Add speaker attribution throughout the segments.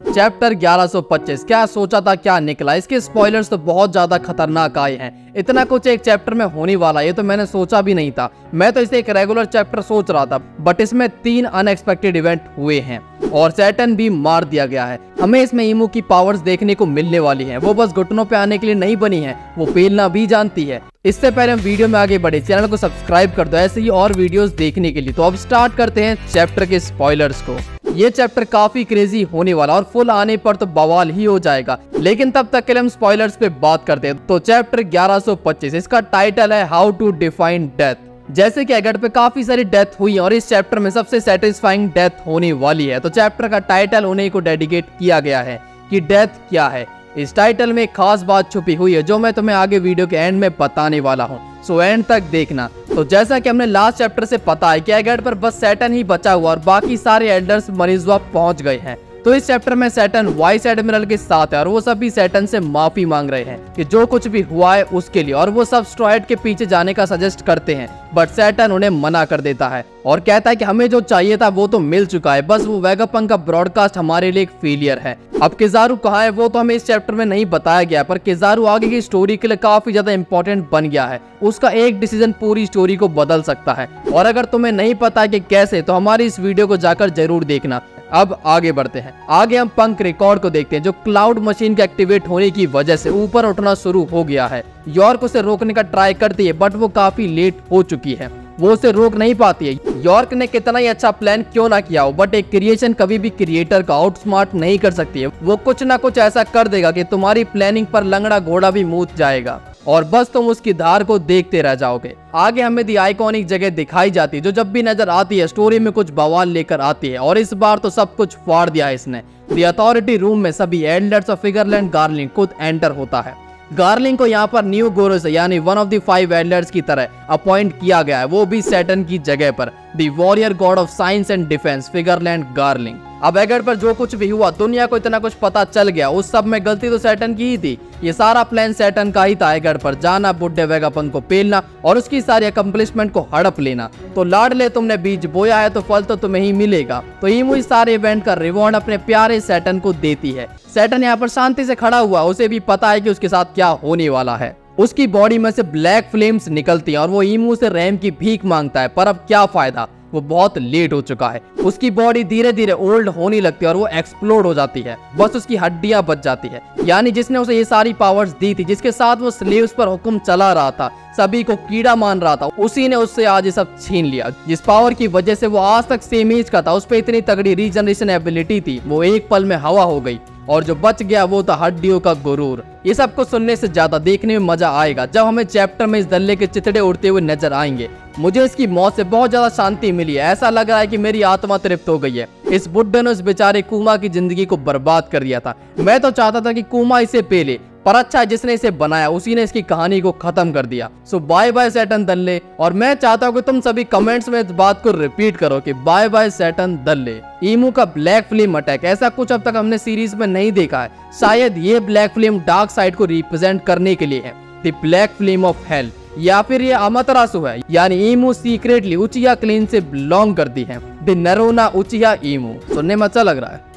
Speaker 1: Chapter 1125 क्या सोचा था क्या निकला। इसके स्पॉयलर्स तो बहुत ज्यादा खतरनाक आए हैं। इतना कुछ एक चैप्टर में होने वाला ये तो मैंने सोचा भी नहीं था। मैं तो इसे एक रेगुलर चैप्टर सोच रहा था, बट इसमें 3 अनएक्सपेक्टेड इवेंट हुए हैं और सैटर्न भी मार दिया गया है। हमें इसमें ईमू की पावर्स देखने को मिलने वाली हैं। वो बस घुटनों पे आने के लिए नहीं बनी है, वो पेलना भी जानती है। इससे पहले हम वीडियो में आगे बढ़े, चैनल को सब्सक्राइब कर दो ऐसे ही और वीडियोस देखने के लिए। तो अब स्टार्ट करते हैं चैप्टर के स्पॉयलर्स को। ये चैप्टर काफी क्रेजी होने वाला और फुल आने पर तो बवाल ही हो जाएगा, लेकिन तब तक के लिए हम स्पॉयलर्स पे बात करते हैं। तो चैप्टर 1125, इसका टाइटल है हाउ टू डिफाइन डेथ। जैसे कि एगट पे काफी सारी डेथ हुई और इस चैप्टर में सबसे सेटिस्फाइंग डेथ होने वाली है, तो चैप्टर का टाइटल उन्हीं को डेडिकेट किया गया है कि डेथ क्या है। इस टाइटल में एक खास बात छुपी हुई है जो मैं तुम्हें आगे वीडियो के एंड में बताने वाला हूँ, सो एंड तक देखना। तो जैसा कि हमने लास्ट चैप्टर से पता है कि एगट पर बस सैटर्न ही बचा हुआ और बाकी सारे एल्डर्स मरीजवा पहुंच गए हैं। तो इस चैप्टर में सैटर्न वाइस एडमिरल के साथ है और वो सभी सैटर्न से माफी मांग रहे हैं कि जो कुछ भी हुआ है उसके लिए, और वो सब स्ट्रॉयड के पीछे जाने का सजेस्ट करते हैं, बट सैटर्न उन्हें मना कर देता है और कहता है कि हमें जो चाहिए था वो तो मिल चुका है, बस वो वेगापंक का ब्रॉडकास्ट हमारे लिए एक फेलियर है। अब किजारू कहाँ है वो तो हमें इस चैप्टर में नहीं बताया गया, पर किजारू आगे की स्टोरी के लिए काफी ज्यादा इंपॉर्टेंट बन गया है। उसका एक डिसीजन पूरी स्टोरी को बदल सकता है, और अगर तुम्हें नहीं पता कि कैसे, तो हमारी इस वीडियो को जाकर जरूर देखना। अब आगे बढ़ते हैं। आगे हम पंक रिकॉर्ड को देखते हैं जो क्लाउड मशीन के एक्टिवेट होने की वजह से ऊपर उठना शुरू हो गया है। यॉर्क उसे रोकने का ट्राई करती है, बट वो काफी लेट हो चुकी है, वो उसे रोक नहीं पाती है। यॉर्क ने कितना ही अच्छा प्लान क्यों ना किया हो, बट एक क्रिएशन कभी भी क्रिएटर का आउटस्मार्ट नहीं कर सकती है। वो कुछ ना कुछ ऐसा कर देगा कि तुम्हारी प्लानिंग पर लंगड़ा घोड़ा भी मूत जाएगा और बस तुम उसकी धार को देखते रह जाओगे। आगे हमें दी आइकॉनिक जगह दिखाई जाती है जो जब भी नजर आती है स्टोरी में कुछ बवाल लेकर आती है, और इस बार तो सब कुछ फाड़ दिया है इसने। दी अथॉरिटी रूम में सभी एल्डर्स और फिगरलैंड गार्लिंग खुद एंटर होता है। गार्लिंग को यहाँ पर न्यू गोरोस यानी वन ऑफ द 5 एल्डर्स की तरह अपॉइंट किया गया है, वो भी सैटर्न की जगह पर। The warrior god of science and defence फिगरलैंड गार्लिंग। अब एगट पर जो कुछ भी हुआ, दुनिया को इतना कुछ पता चल गया, उस सब में गलती तो सैटर्न की ही थी। ये सारा प्लान सैटर्न का ही था, एगट पर जाना, बुड्ढे वेगापंक को पेलना और उसकी सारी अकम्पलिशमेंट को हड़प लेना। तो लाडले, तुमने बीज बोया है तो फल तो तुम्हें ही मिलेगा। तो ईमू इस सारे इवेंट का रिवॉर्ड अपने प्यारे सैटर्न को देती है। सैटर्न यहाँ पर शांति से खड़ा हुआ, उसे भी पता है कि उसके साथ क्या होने वाला है। उसकी बॉडी में से ब्लैक फ्लेम्स निकलती हैं और वो ईमू से रैम की भीख मांगता है, पर अब क्या फायदा, वो बहुत लेट हो चुका है। उसकी बॉडी धीरे धीरे ओल्ड होने लगती है और वो एक्सप्लोड हो जाती है, बस उसकी हड्डियां बच जाती है। यानी जिसने उसे ये सारी पावर्स दी थी, जिसके साथ वो स्लेव्स पर हुक्म चला रहा था, सभी को कीड़ा मान रहा था, उसी ने उससे आज ये सब छीन लिया। जिस पावर की वजह से वो आज तक सेम एज का था, उस पर इतनी तगड़ी रीजनरेशन एबिलिटी थी, वो एक पल में हवा हो गई, और जो बच गया वो था हड्डियों का गुरूर। ये सब कुछ सुनने से ज्यादा देखने में मजा आएगा जब हमें चैप्टर में इस दल्ले के चितड़े उड़ते हुए नजर आएंगे। मुझे इसकी मौत से बहुत ज्यादा शांति मिली है, ऐसा लग रहा है कि मेरी आत्मा तृप्त हो गई है। इस बुड्ढे ने उस बेचारे कुमा की जिंदगी को बर्बाद कर दिया था। मैं तो चाहता था कि कुमा इसे पेले, पर अच्छा है जिसने इसे बनाया उसी ने इसकी कहानी को खत्म कर दिया। सो बाय बाय सैटर्न दल्ले, और मैं चाहता हूँ कि तुम सभी कमेंट्स में इस बात को रिपीट करो कि बाय बाय सैटर्न दल्ले। ईमू का ब्लैक फ्लेम अटैक, ऐसा कुछ अब तक हमने सीरीज में नहीं देखा है। शायद ये ब्लैक फ्लेम डार्क साइड को रिप्रेजेंट करने के लिए है, the black flame of hell, या फिर ये अमातेरासु है, यानी ईमू सीक्रेटली उचिहा क्लेन से बिलोंग करती है। द नरोना उचिहा ईमू। सुनने में अच्छा लग रहा है।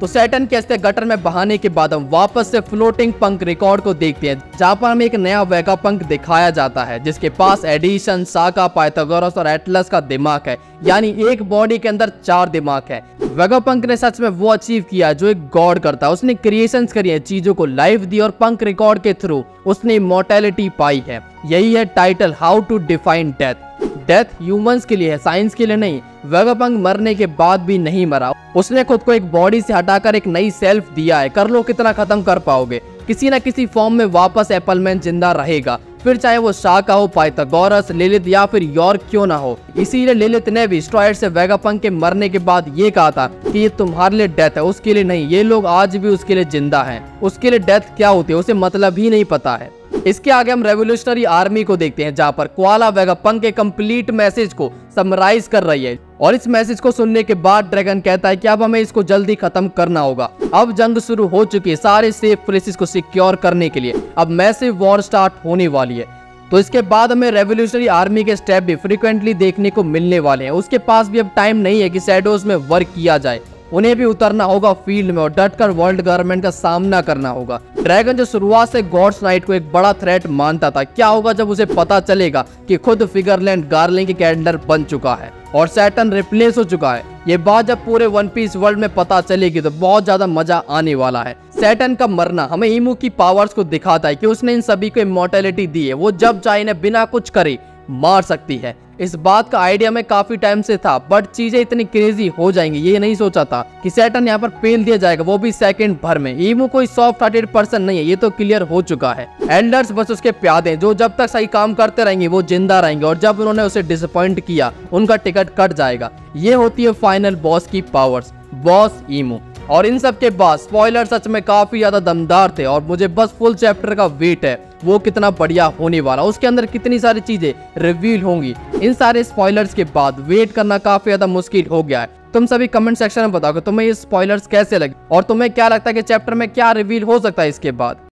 Speaker 1: तो सैटर्न के अस्ते गटर में बहाने के बाद हम वापस से फ्लोटिंग पंक रिकॉर्ड को देखते हैं, जहाँ पर हमें एक नया वेगापंक दिखाया जाता है जिसके पास एडिशन, साका, पाइथागोरस और एटलस का दिमाग है, यानी एक बॉडी के अंदर 4 दिमाग है। वेगापंक ने सच में वो अचीव किया जो एक गॉड करता है। उसने क्रिएशंस करी है, चीजों को लाइफ दी, और पंक रिकॉर्ड के थ्रू उसने इमॉर्टैलिटी पाई है। यही है title how to define death. Death humans के लिए है, साइंस के लिए नहीं। वेगापंक मरने के बाद भी नहीं मरा, उसने खुद को एक बॉडी से हटाकर एक नई सेल्फ दिया है। कर लो कितना खत्म कर पाओगे, किसी न किसी फॉर्म में वापस एप्पलमैन जिंदा रहेगा, फिर चाहे वो शाका हो, पाइथागोरस, लिलिथ या फिर यॉर्क क्यों ना हो। इसीलिए लिलिथ ने भी स्ट्रॉयड से वेगापंक के मरने के बाद ये कहा था कि ये तुम्हारे लिए डेथ है, उसके लिए नहीं। ये लोग आज भी उसके लिए जिंदा हैं, उसके लिए डेथ क्या होती है उसे मतलब ही नहीं पता है। इसके आगे हम रेवोल्यूशनरी आर्मी को देखते हैं, जहाँ पर क्वाला वेगापंक के कंप्लीट मैसेज को समराइज कर रही है, और इस मैसेज को सुनने के बाद ड्रैगन कहता है कि अब हमें इसको जल्दी खत्म करना होगा। अब जंग शुरू हो चुकी है सारे सेफ प्लेसेस को सिक्योर करने के लिए, अब मैसिव वॉर स्टार्ट होने वाली है। तो इसके बाद हमें रेवोल्यूशनरी आर्मी के स्टेप भी फ्रीक्वेंटली देखने को मिलने वाले हैं। उसके पास भी अब टाइम नहीं है कि शैडोज में वर्क किया जाए, उन्हें भी उतरना होगा फील्ड में और डटकर वर्ल्ड गवर्नमेंट का सामना करना होगा। ड्रैगन जो शुरुआत से गॉड्स नाइट को एक बड़ा थ्रेट मानता था, क्या होगा जब उसे पता चलेगा कि खुद फिगरलैंड गार्लिंग के अंडर बन चुका है और सैटर्न रिप्लेस हो चुका है। ये बात जब पूरे वन पीस वर्ल्ड में पता चलेगी तो बहुत ज्यादा मजा आने वाला है। सैटर्न का मरना हमें ईमू की पावर्स को दिखाता है कि उसने इन सभी को इमॉर्टैलिटी दी है। वो जब चाहे इन्हें बिना कुछ करे मार सकती है। इस बात का आइडिया में काफी टाइम से था, बट चीजें इतनी क्रेजी हो जाएंगी ये नहीं सोचा था कि सैटर्न यहाँ पर पेल दिया जाएगा, वो भी सेकंड भर में। ईमू कोई सॉफ्ट हार्टेड पर्सन नहीं है, ये तो क्लियर हो चुका है। एल्डर्स बस उसके प्यादे जो जब तक सही काम करते रहेंगे वो जिंदा रहेंगे और जब उन्होंने उसे डिसअपॉइंट किया उनका टिकट कट जाएगा। ये होती है फाइनल बॉस की पावर्स, बॉस ईमू। और इन सब के बाद स्पॉइलर सच में काफी ज्यादा दमदार थे और मुझे बस फुल चैप्टर का वेट है वो कितना बढ़िया होने वाला, उसके अंदर कितनी सारी चीजें रिवील होंगी। इन सारे स्पॉइलर्स के बाद वेट करना काफी ज्यादा मुश्किल हो गया है। तुम सभी कमेंट सेक्शन में बताओ कि तुम्हें ये स्पॉइलर्स कैसे लगे और तुम्हें क्या लगता है कि चैप्टर में क्या रिवील हो सकता है इसके बाद।